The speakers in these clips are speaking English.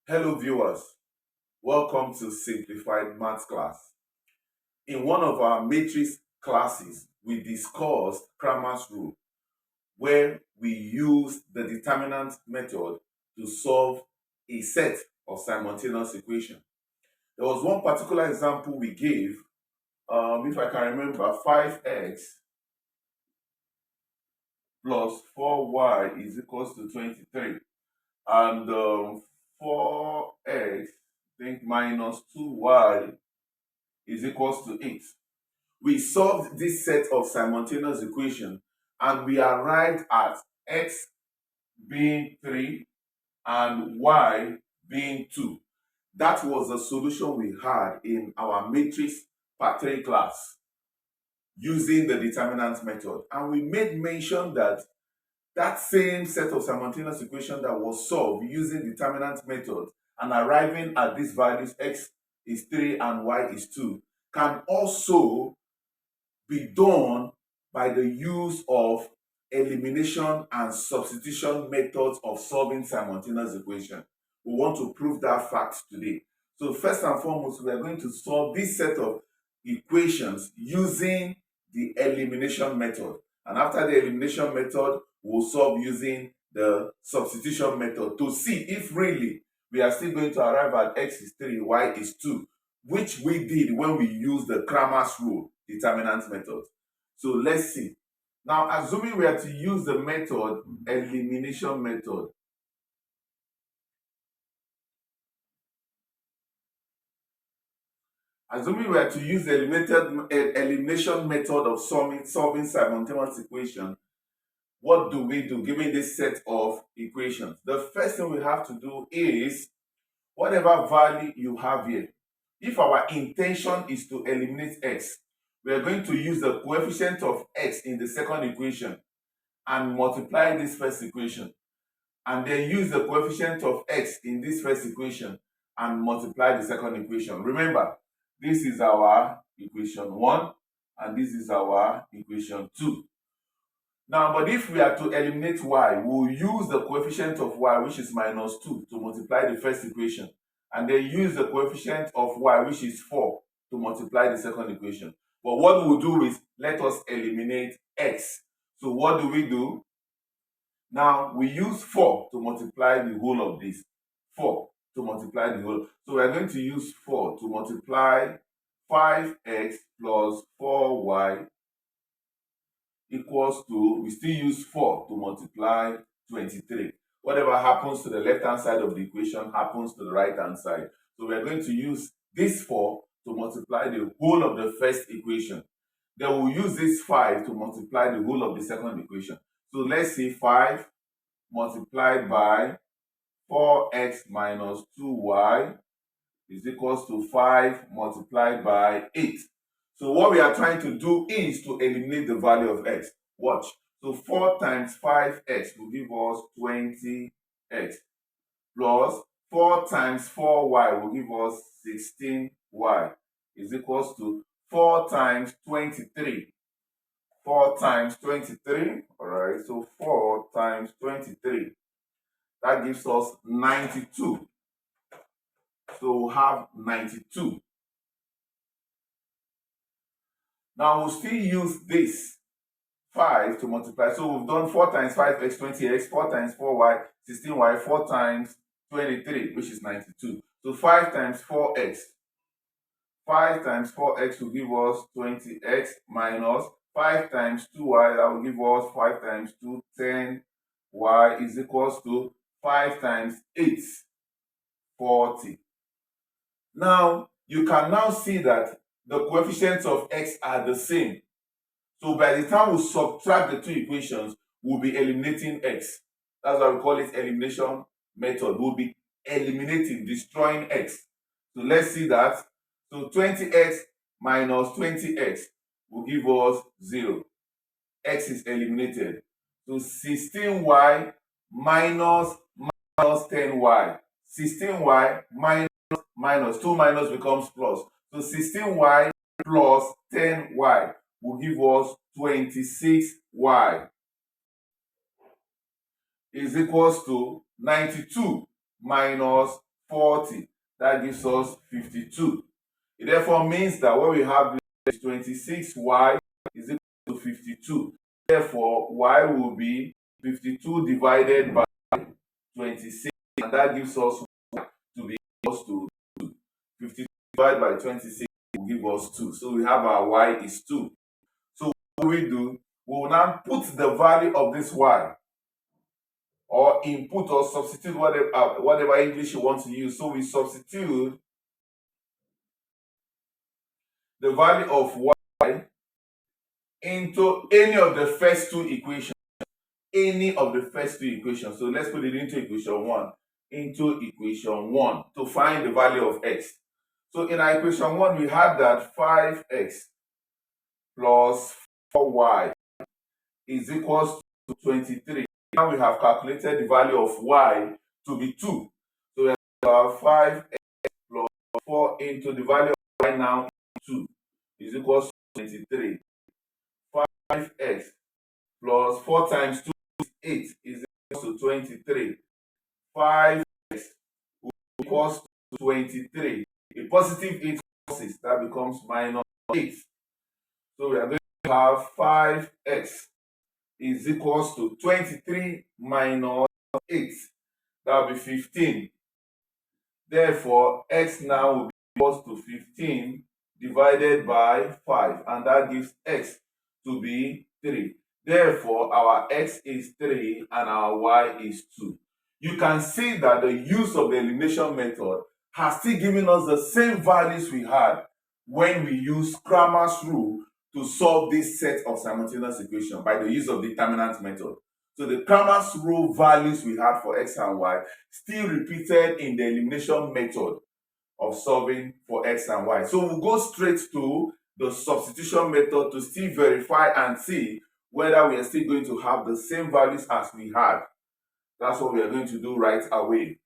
Hello viewers, welcome to Simplified Maths class. In one of our matrix classes, we discussed Cramer's rule where we used the determinant method to solve a set of simultaneous equations. There was one particular example we gave, if I can remember, 5x plus 4y is equals to 23 and 4x minus 2y is equals to 8. We solved this set of simultaneous equations and we arrived at x being 3 and y being 2. That was the solution we had in our matrix part 3 class using the determinant method. And we made mention that that same set of simultaneous equations that was solved using determinant method and arriving at these values x is 3 and y is 2 can also be done by the use of elimination and substitution methods of solving simultaneous equations. We want to prove that fact today. So first and foremost, we are going to solve this set of equations using the elimination method. And after the elimination method, we'll solve using the substitution method to see if really we are still going to arrive at x is 3, y is 2, which we did when we used the Cramer's rule determinant method. So let's see. Now, assuming we are to use the method elimination method, assuming we are to use the elimination method of solving simultaneous equation, what do we do given this set of equations? The first thing we have to do is whatever value you have here. If our intention is to eliminate x, we are going to use the coefficient of x in the second equation and multiply this first equation, and then use the coefficient of x in this first equation and multiply the second equation. Remember, this is our equation 1 and this is our equation 2. Now, but if we are to eliminate y, we'll use the coefficient of y, which is minus 2, to multiply the first equation, and then use the coefficient of y, which is 4, to multiply the second equation. But what we'll do is, let us eliminate x. So what do? Now, we use 4 to multiply the whole of this. 4 to multiply the whole. So we are going to use 4 to multiply 5x plus 4y equals to, we still use 4 to multiply 23. Whatever happens to the left-hand side of the equation happens to the right-hand side. So we are going to use this 4 to multiply the whole of the first equation. Then we'll use this 5 to multiply the whole of the second equation. So let's say 5 multiplied by 4x minus 2y is equals to 5 multiplied by 8. So what we are trying to do is to eliminate the value of x. Watch. So 4 times 5x will give us 20x plus 4 times 4y will give us 16y is equals to 4 times 23. 4 times 23, all right, so 4 times 23, that gives us 92. So we'll have 92. Now we'll still use this 5 to multiply. So we've done 4 times 5x, 20x, 4 times 4y, 16y, 4 times 23, which is 92. So 5 times 4x. 5 times 4x will give us 20x minus 5 times 2y, that will give us 5 times 2, 10y is equals to 5 times 8, 40. Now, you can now see that the coefficients of x are the same. So by the time we subtract the two equations, we'll be eliminating x. That's why we call it elimination method. We'll be eliminating, destroying x. So let's see that. So 20x minus 20x will give us 0. X is eliminated. So 16y minus 10y. 16y minus 2 minus becomes plus. So 16y plus 10y will give us 26y is equals to 92 minus 40. That gives us 52. It therefore means that what we have is 26y is equal to 52. Therefore, y will be 52 divided by 26, and that gives us y to be equal to 2. 52 divided by 26 will give us 2. So we have our y is 2. So what we do, we will now put the value of this y, or input or substitute, whatever English you want to use. So we substitute the value of y into any of the first two equations. Any of the first two equations. So let's put it into equation 1. Into equation 1 to find the value of x. So in our equation 1, we had that 5x plus 4y is equals to 23. Now we have calculated the value of y to be 2. So we have 5x plus 4 into the value of y now 2 is equals to 23. 5x plus 4 times 2 is 8 is equals to 23. 5x equals to 23. A positive 8 crosses, that becomes minus 8. So we are going to have 5x is equals to 23 minus 8. That will be 15. Therefore, x now will be equals to 15 divided by 5, and that gives x to be 3. Therefore, our x is 3 and our y is 2. You can see that the use of the elimination method has still given us the same values we had when we use Cramer's rule to solve this set of simultaneous equations by the use of determinant method. So the Cramer's rule values we had for x and y still repeated in the elimination method of solving for x and y. So we'll go straight to the substitution method to still verify and see whether we are still going to have the same values as we had. That's what we are going to do right away.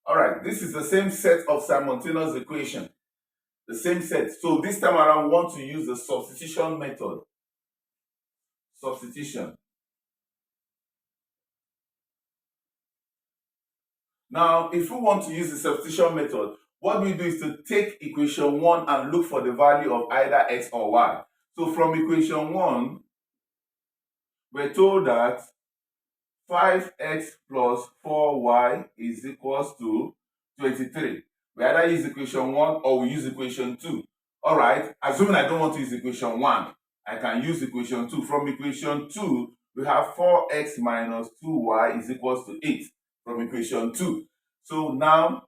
All right, this is the same set of simultaneous equations. The same set. So this time around, we want to use the substitution method. Substitution. Now, if we want to use the substitution method, what we do is to take equation 1 and look for the value of either x or y. So from equation 1, we're told that 5x plus 4y is equals to 23. We either use equation 1 or we use equation 2. All right, assuming I don't want to use equation 1, I can use equation 2. From equation 2, we have 4x minus 2y is equals to 8 from equation 2. So now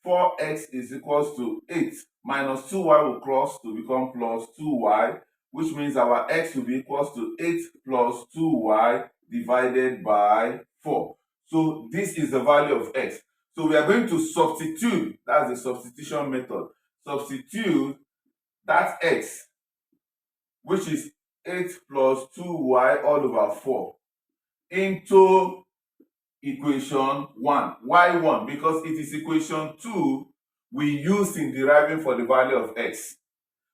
4x is equals to 8 minus 2y will cross to become plus 2y, which means our x will be equals to 8 plus 2y divided by 4. So this is the value of x. So we are going to substitute, that's the substitution method. Substitute that x, which is 8 plus 2y all over 4, into equation 1. Why 1? Because it is equation 2 we used in deriving for the value of x.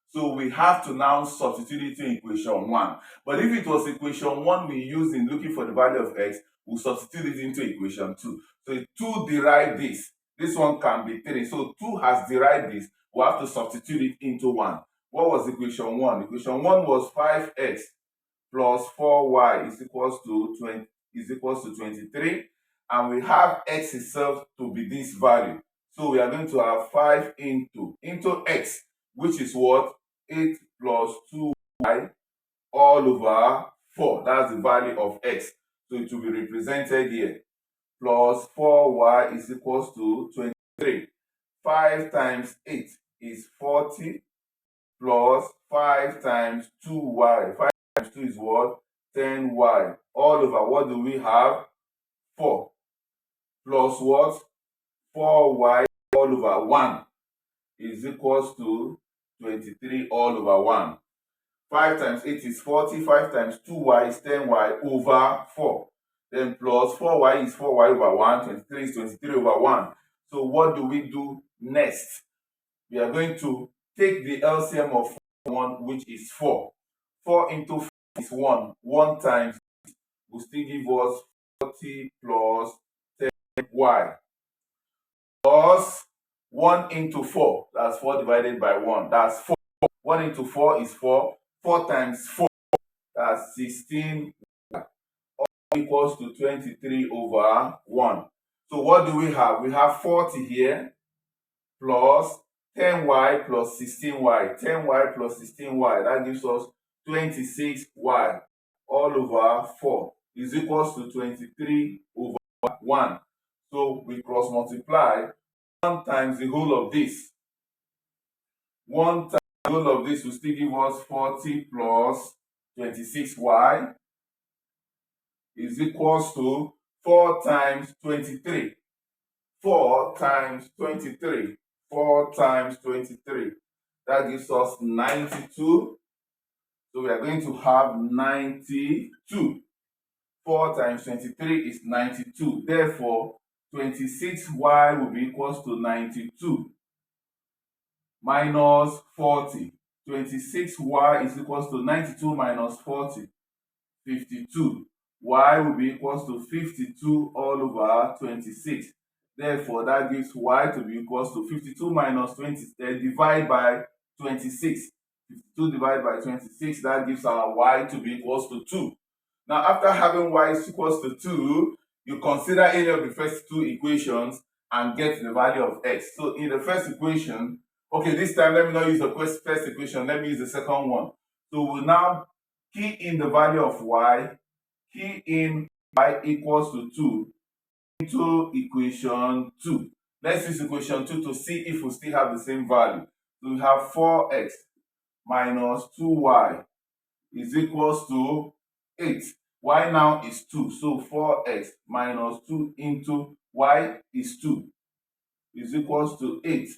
So we have to now substitute it in equation 1. But if it was equation 1 we used in looking for the value of x, we'll substitute it into equation 2. So 2 derived this. This one can be 3. So 2 has derived this. We have to substitute it into 1. What was equation 1? Equation 1 was 5x plus 4y is equals to 23. And we have x itself to be this value. So we are going to have 5 into x, which is what? 8 plus 2y all over 4. That's the value of x. So it will be represented here. Plus 4y is equals to 23. 5 times 8 is 40 plus 5 times 2y. 5 times 2 is what? 10y. All over, what do we have? 4. Plus what? 4y all over 1 is equals to 23 all over 1. 5 times 8 is 40. 5 times 2y is 10y over 4. Then plus 4y is 4y over 1. 23 is 23 over 1. So what do we do next? We are going to take the LCM of 1, which is 4. 4 into 4 is 1. 1 times will still give us 40 plus 10y. Plus 1 into 4. That's 4 divided by 1. That's 4. 1 into 4 is 4. 4 times 4. That's 16. All equals to 23 over 1. So what do we have? We have 40 here plus 10y plus 16y. 10y plus 16y. That gives us 26y all over 4 is equals to 23 over 1. So we cross multiply 1 times the whole of this. 1 times the whole of this will still give us 40 plus 26y is equals to 4 times 23. 4 times 23. 4 times 23. That gives us 92. So we are going to have 92. 4 times 23 is 92. Therefore, 26y will be equals to 92 minus 40. 26y is equals to 92 minus 40. 52. Y will be equals to 52 all over 26. Therefore, that gives y to be equals to 52 minus 20, divide by 26. 52 divided by 26, that gives our y to be equals to 2. Now, after having y is equals to 2, you consider any of the first two equations and get the value of x. So, in the first equation, okay, this time let me not use the first equation, let me use the second one. So, we'll now key in the value of y, key in y equals to 2 into equation 2. Let's use equation 2 to see if we still have the same value. So we have 4x minus 2y is equals to 8. Y now is 2. So 4x minus 2 into y is 2 is equals to 8.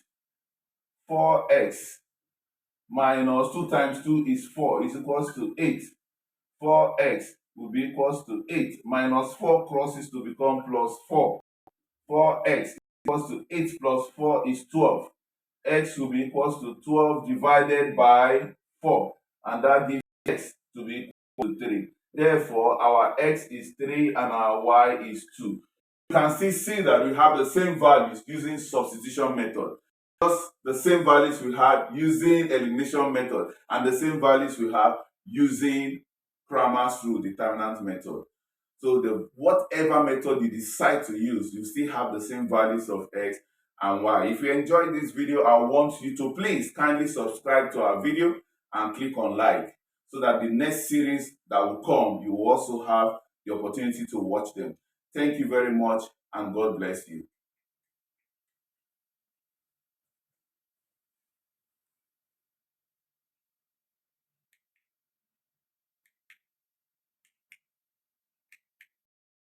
4x minus 2 times 2 is 4 is equals to 8. 4x will be equals to 8 minus 4 crosses to become plus 4. 4x equals to 8 plus 4 is 12. X will be equals to 12 divided by 4. And that gives x to be equal to 3. Therefore, our x is 3 and our y is 2. You can still see that we have the same values using substitution method. Just the same values we had using elimination method and the same values we have using Cramer's rule determinant method. So whatever method you decide to use, you still have the same values of x and y. If you enjoyed this video, I want you to please kindly subscribe to our video and click on like so that the next series that will come, you will also have the opportunity to watch them. Thank you very much and God bless you.